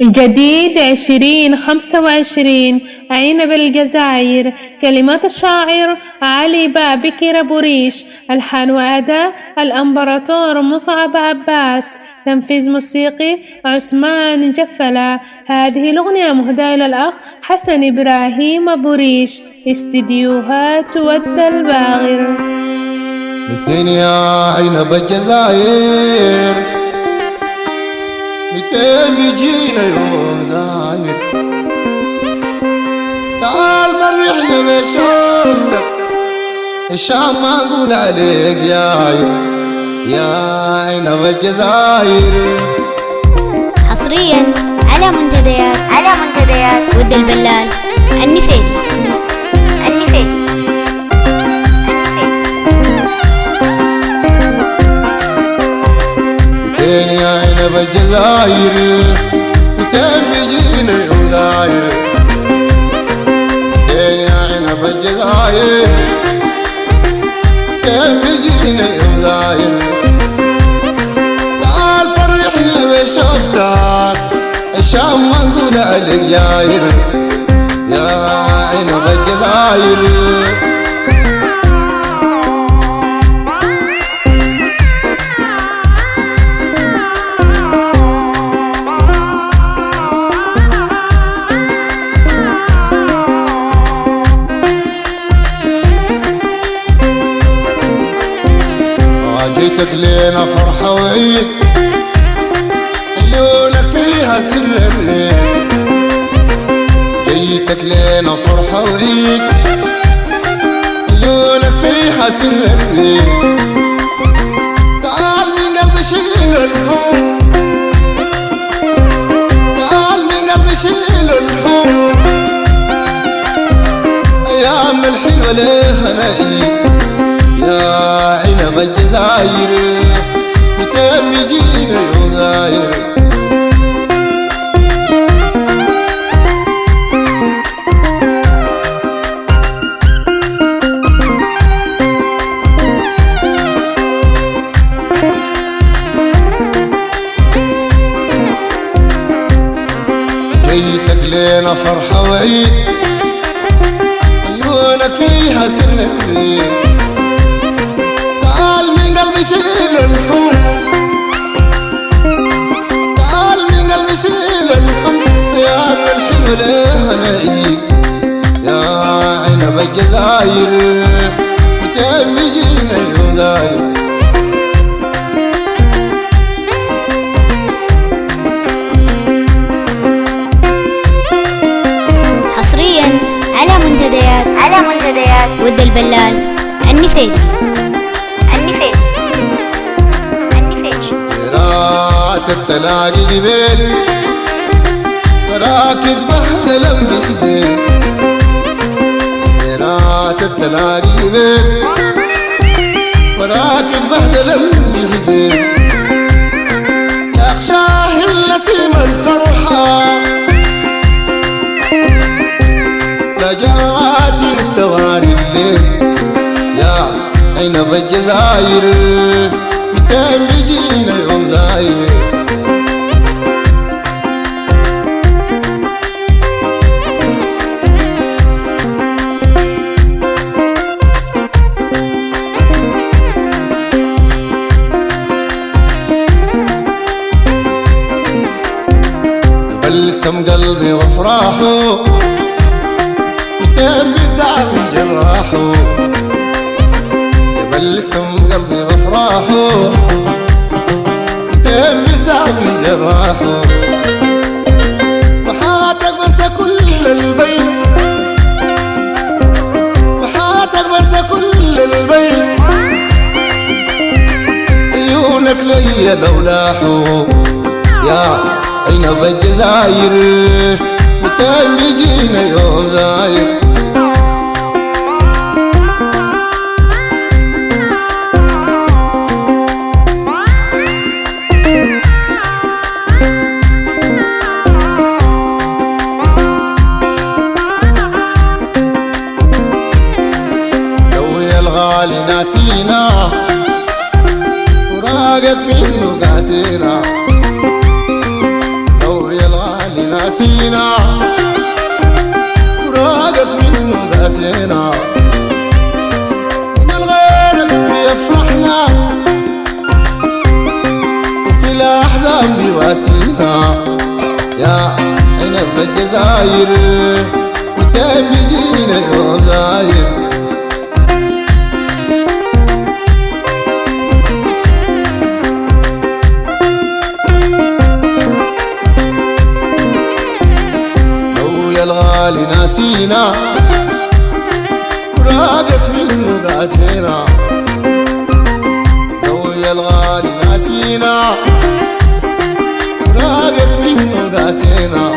جديد 2025 عنب الجزائر. كلمات الشاعر علي بابكر أبو ريش. ألحان وأداء الإمبراطور مصعب عباس. تنفيذ موسيقي عثمان جفلة. هذه الأغنية مهداة إلى الأخ حسن إبراهيم أبو ريش. استديوهات ود الباغر. 200 يا عنب الجزائر، 200 بيجينا يوم زاير. تعال فرحنا ما شفتك، الشام ما نقول عليك يا عنب الجزائر. حصريا على منتديات ود البلال النفيدي. يا عنب الجزائر، 200 بيجينا يوم زاير. 200 يا عنب الجزائر، 200 بيجينا يوم زاير. تعال فرحنا بشوفتك، الشام ما نقول عليك جاير يا عنب الجزائر. جيتك لينا فرحة وعيد، عيونك فيها سر الليل. جيتك لينا فرحة وعيد، عيونك فيها سر الليل. تعال من قلبي شيل الهموم، تعال من قلبي شيل الهموم. أيامنا الحلوة ليها نعيد يا عنب الجزائر. 200 بيجينا يوم زاير. جيتك لينا فرحة وعيد، عيونك فيها سر الليل. تعال من قلبي شيل الهموم، تعال من قلبي شيل الهموم. يا من الحلو ليها نعيد يا عنب الجزائر. 200 بيجينا يوم زاير. حصريا على منتديات ود البلال النفيدي. رات التلاقي جبال، راكد بحلم بإيدين. رات التلاقي جبال، راكد بحلم بإيدين. أخشاه النسيم الفرحة، لجاتي سواري الليل يا عنب الجزائر. 200 بيجينا يوم زاير. بلسم قلبي وافراحه، 200 بدعم جراحه. يبلسم قلبي وافراحه، 200 بدعم جراحه. وحياتك بنسى كل البيت، وحياتك بنسى كل البيت. عيونك ليا لولاحه يا عنب الجزائر. 200 بيجينا يوم زاير. لو يا الغالي ناسينا، وراقك منه قاسينا. لو يا الغالي ناسينا فراقك منه قاسينا من الغير بيفرحنا وفي الأحزان بيواسينا يا عنب الجزاير متى بيجينا يوم زاير الغالي ناسينا فراقك منه قاسينا لو يا الغالي ناسينا فراقك منه قاسينا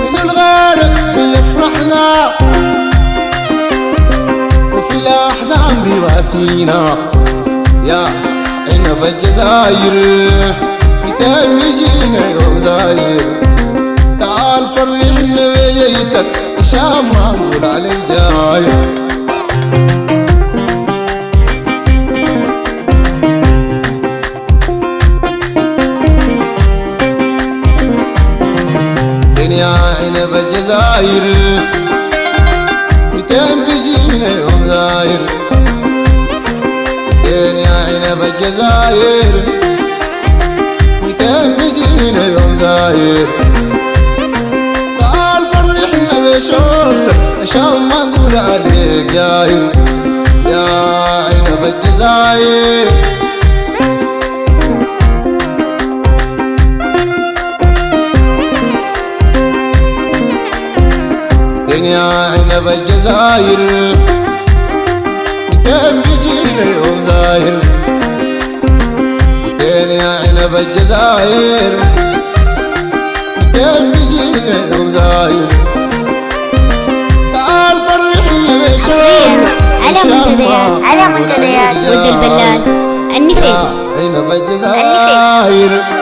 من الغارق بيفرحنا وفي الأحزان بيواسينا يا عنب الجزاير متى بيجينا يوم زاير تعال فرحنا بجيتك عشان ما اقول عليك جاي دنيا عنب الجزاير متين بيجينا يوم زاير دنيا عنب الجزاير متين بيجينا يوم زاير شوفتك عشان ما نقول عليك جاير يا عنب الجزاير دنيا عنب الجزاير متين بيجينا يوم زاير دنيا عنب الجزاير متين بيجينا يوم زاير حصريا على منتديات ود البلال النفيدي عنب الجزاير.